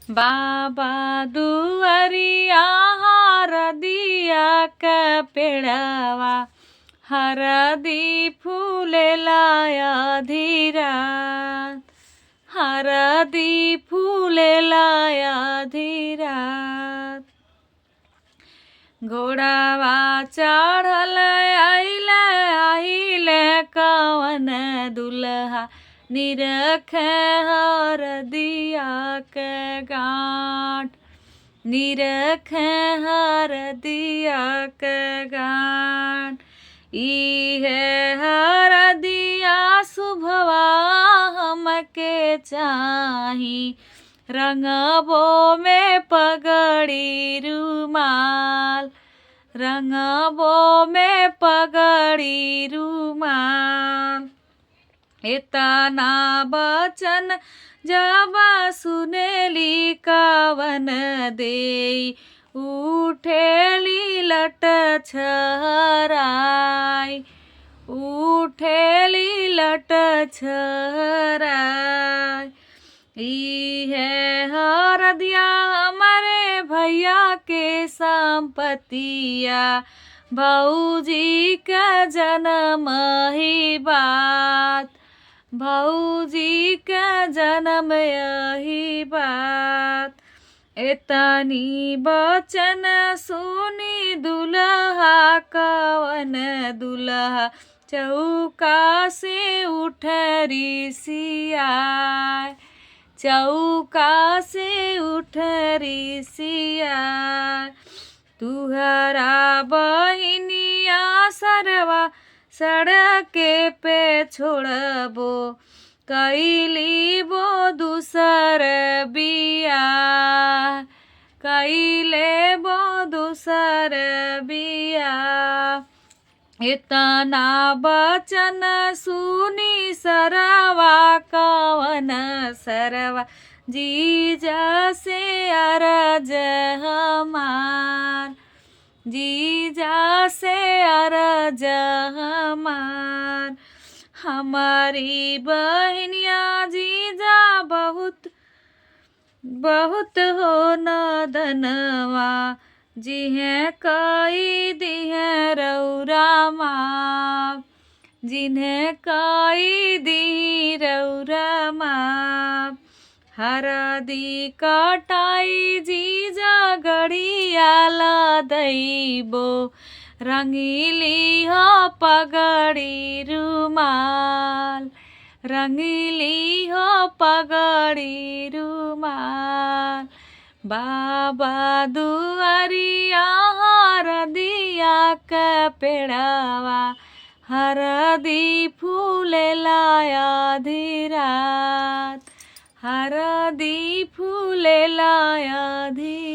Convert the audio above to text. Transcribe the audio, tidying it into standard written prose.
बाबा दुआरिया हरदिया का पेड़वा हरदी फूलेला अधीरा हरदी फूलेला अधीरा घोड़ावा चढ़ल आइले कवन दुल्हा निरख हरदिया के गाँठ निरख हरदिया के गाँठ इहे हरदिया शुभवा हमके चाही रंगबो में पगड़ी रुमाल रंगबो में पगड़ी रुमाल इतना बचन जब सुनेली कवन दे उठेली लट छहराई उठेली लट छहराई इहे हरदिया हमारे भैया के संपतिया भौजी का जन्म ही बात भौजी का जन्म यही बात इतनी बचन सुनी दुल्हा कवन दुल्हा चौका से उठ ऋषिया चौका से उठ ऋषिया तुहरा बहिनिया सरवा सड़क पे छोड़बो कैली वो दूसर बिया कैले वो दूसर बिया इतना बचन सुनी सरवा कवन सरवा जीजा से अरज हमार जीजा से अरज हमार हमारी बहनिया जीजा बहुत बहुत हो नदनवा जिन्हें कई दिहे रौरा माँ जिन्हें कई दी रौरा माँ हरदी कटाई जीजा गड़िया दैबो रंगीली हो पगड़ी रुमाल रंगीली हो पगड़ी रुमाल बाबा दुआरिया हरदिया के पेड़वा हरदी फूलेला आधी रात हरदी फूलेला आधी